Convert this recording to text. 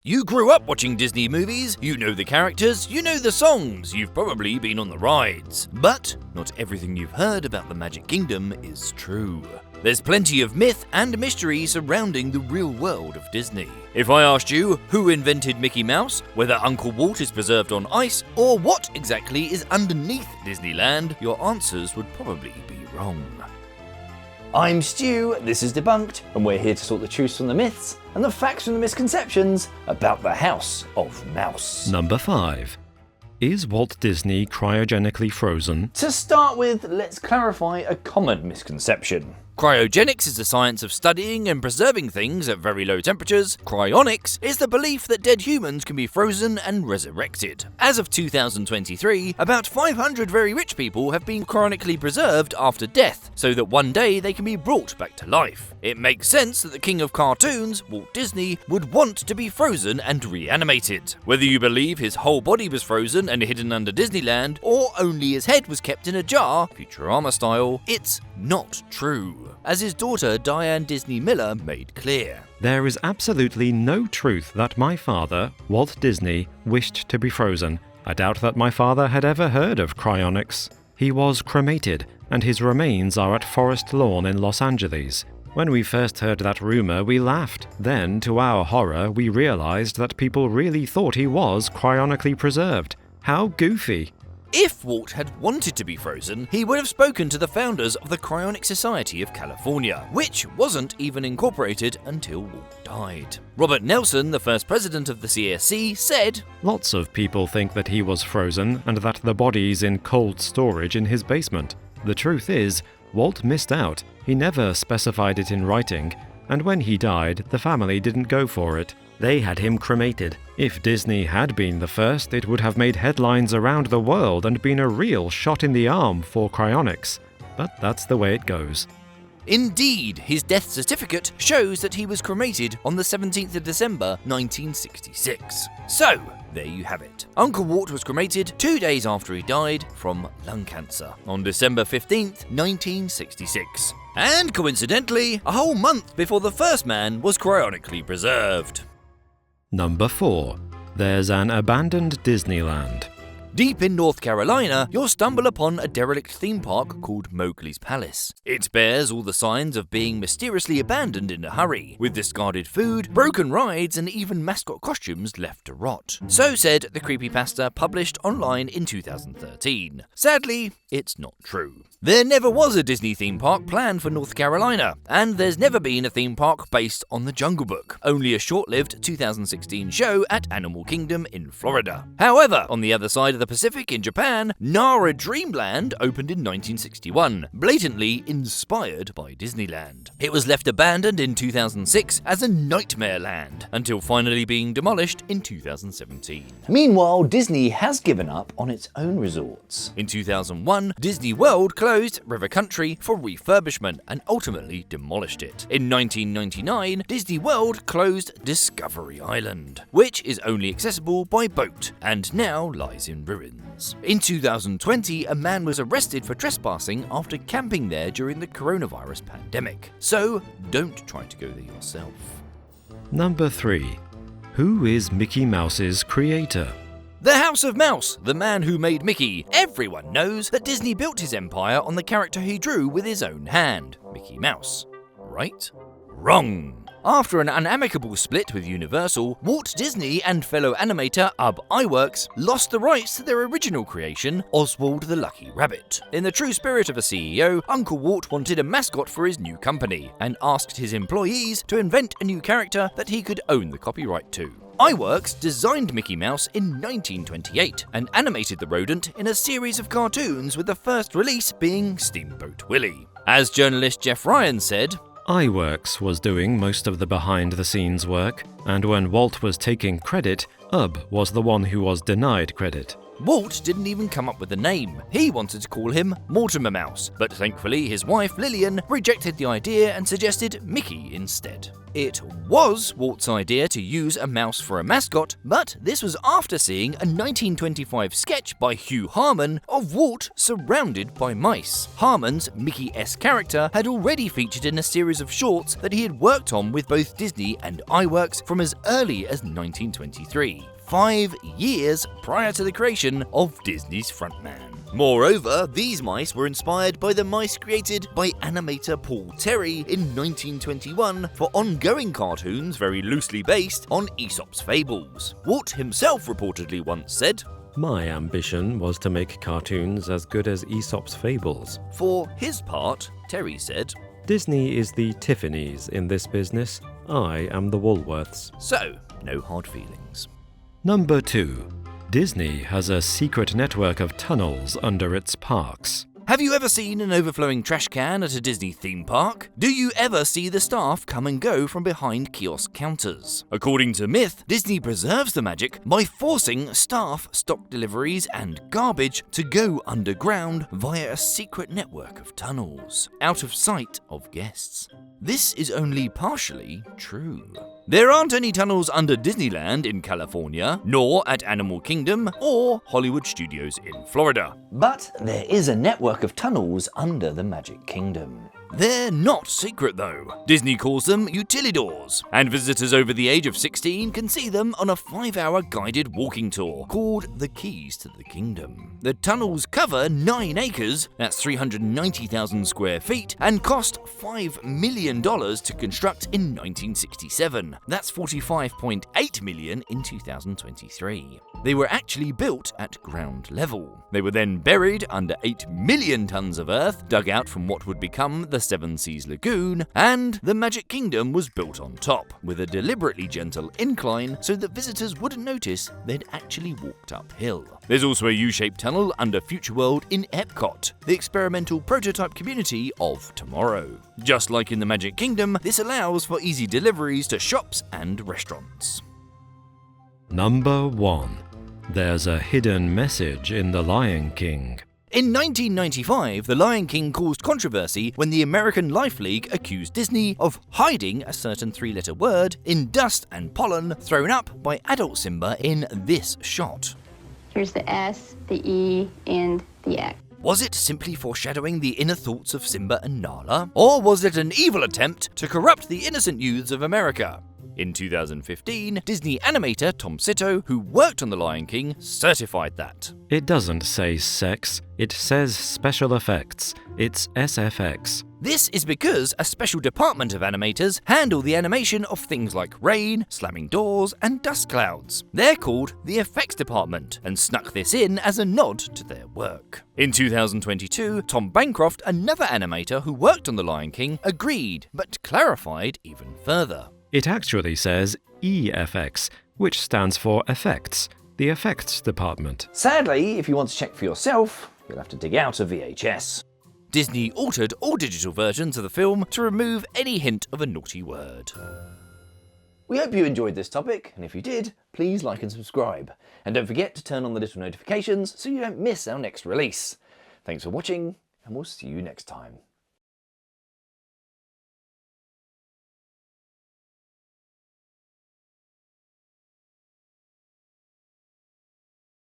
You grew up watching Disney movies, you know the characters, you know the songs, you've probably been on the rides. But not everything you've heard about the Magic Kingdom is true. There's plenty of myth and mystery surrounding the real world of Disney. If I asked you who invented Mickey Mouse, whether Uncle Walt is preserved on ice, or what exactly is underneath Disneyland, your answers would probably be wrong. I'm Stu, this is Debunked, and we're here to sort the truths from the myths and the facts from the misconceptions about the House of Mouse. Number 5. Is Walt Disney cryogenically frozen? To start with, let's clarify a common misconception. Cryogenics is the science of studying and preserving things at very low temperatures. Cryonics is the belief that dead humans can be frozen and resurrected. As of 2023, about 500 very rich people have been cryonically preserved after death, so that one day they can be brought back to life. It makes sense that the king of cartoons, Walt Disney, would want to be frozen and reanimated. Whether you believe his whole body was frozen and hidden under Disneyland, or only his head was kept in a jar, Futurama style, it's not true, as his daughter Diane Disney Miller made clear. There is absolutely no truth that my father, Walt Disney, wished to be frozen. I doubt that my father had ever heard of cryonics. He was cremated, and his remains are at Forest Lawn in Los Angeles. When we first heard that rumor, we laughed. Then, to our horror, we realized that people really thought he was cryonically preserved. How goofy! If Walt had wanted to be frozen, he would have spoken to the founders of the Cryonic Society of California, which wasn't even incorporated until Walt died. Robert Nelson, the first president of the CSC, said, Lots of people think that he was frozen and that the body's in cold storage in his basement. The truth is, Walt missed out. He never specified it in writing, and when he died, the family didn't go for it. They had him cremated. If Disney had been the first, it would have made headlines around the world and been a real shot in the arm for cryonics. But that's the way it goes. Indeed, his death certificate shows that he was cremated on the 17th of December 1966. So, there you have it. Uncle Walt was cremated 2 days after he died from lung cancer on December 15th, 1966. And coincidentally, a whole month before the first man was cryonically preserved. Number 4. There's an abandoned Disneyland. Deep in North Carolina, you'll stumble upon a derelict theme park called Mowgli's Palace. It bears all the signs of being mysteriously abandoned in a hurry, with discarded food, broken rides, and even mascot costumes left to rot. So said the creepypasta published online in 2013. Sadly, it's not true. There never was a Disney theme park planned for North Carolina, and there's never been a theme park based on the Jungle Book, only a short-lived 2016 show at Animal Kingdom in Florida. However, on the other side of the Pacific in Japan, Nara Dreamland opened in 1961, blatantly inspired by Disneyland. It was left abandoned in 2006 as a nightmare land, until finally being demolished in 2017. Meanwhile, Disney has given up on its own resorts. In 2001, Disney World closed River Country for refurbishment and ultimately demolished it. In 1999, Disney World closed Discovery Island, which is only accessible by boat and now lies in ruins. In 2020, a man was arrested for trespassing after camping there during the coronavirus pandemic. So don't try to go there yourself. Number 3. Who is Mickey Mouse's creator? The House of Mouse, the man who made Mickey. Everyone knows that Disney built his empire on the character he drew with his own hand, Mickey Mouse. Right? Wrong. After an unamicable split with Universal, Walt Disney and fellow animator Ub Iwerks lost the rights to their original creation, Oswald the Lucky Rabbit. In the true spirit of a CEO, Uncle Walt wanted a mascot for his new company, and asked his employees to invent a new character that he could own the copyright to. Iwerks designed Mickey Mouse in 1928 and animated the rodent in a series of cartoons, with the first release being Steamboat Willie. As journalist Jeff Ryan said, Iwerks was doing most of the behind-the-scenes work, and when Walt was taking credit, Ub was the one who was denied credit. Walt didn't even come up with a name. He wanted to call him Mortimer Mouse, but thankfully his wife Lillian rejected the idea and suggested Mickey instead. It was Walt's idea to use a mouse for a mascot, but this was after seeing a 1925 sketch by Hugh Harman of Walt surrounded by mice. Harman's Mickey-esque character had already featured in a series of shorts that he had worked on with both Disney and iWorks from as early as 1923, 5 years prior to the creation of Disney's frontman. Moreover, these mice were inspired by the mice created by animator Paul Terry in 1921 for ongoing cartoons very loosely based on Aesop's fables. Walt himself reportedly once said, My ambition was to make cartoons as good as Aesop's fables. For his part, Terry said, Disney is the Tiffany's in this business. I am the Woolworths. So, no hard feelings. Number 2. Disney has a secret network of tunnels under its parks. Have you ever seen an overflowing trash can at a Disney theme park? Do you ever see the staff come and go from behind kiosk counters? According to myth, Disney preserves the magic by forcing staff stock deliveries and garbage to go underground via a secret network of tunnels, out of sight of guests. This is only partially true. There aren't any tunnels under Disneyland in California, nor at Animal Kingdom or Hollywood Studios in Florida. But there is a network of tunnels under the Magic Kingdom. They're not secret though. Disney calls them utilidors, and visitors over the age of 16 can see them on a 5-hour guided walking tour called The Keys to the Kingdom. The tunnels cover 9 acres, that's 390,000 square feet, and cost $5 million to construct in 1967. That's $45.8 million in 2023. They were actually built at ground level. They were then buried under 8 million tons of earth, dug out from what would become the Seven Seas Lagoon, and the Magic Kingdom was built on top, with a deliberately gentle incline so that visitors wouldn't notice they'd actually walked uphill. There's also a U-shaped tunnel under Future World in Epcot, the experimental prototype community of tomorrow. Just like in the Magic Kingdom, this allows for easy deliveries to shops and restaurants. Number 1. There's a hidden message in The Lion King. In 1995, The Lion King caused controversy when the American Life League accused Disney of hiding a certain 3-letter word in dust and pollen thrown up by adult Simba in this shot. Here's the S, the E, and the X. Was it simply foreshadowing the inner thoughts of Simba and Nala? Or was it an evil attempt to corrupt the innocent youths of America? In 2015, Disney animator Tom Sito, who worked on The Lion King, certified that. It doesn't say sex, it says special effects. It's SFX. This is because a special department of animators handle the animation of things like rain, slamming doors, and dust clouds. They're called the effects department, and snuck this in as a nod to their work. In 2022, Tom Bancroft, another animator who worked on The Lion King, agreed, but clarified even further. It actually says EFX, which stands for effects, the effects department. Sadly, if you want to check for yourself, you'll have to dig out a VHS. Disney altered all digital versions of the film to remove any hint of a naughty word. We hope you enjoyed this topic, and if you did, please like and subscribe. And don't forget to turn on the little notifications so you don't miss our next release. Thanks for watching, and we'll see you next time.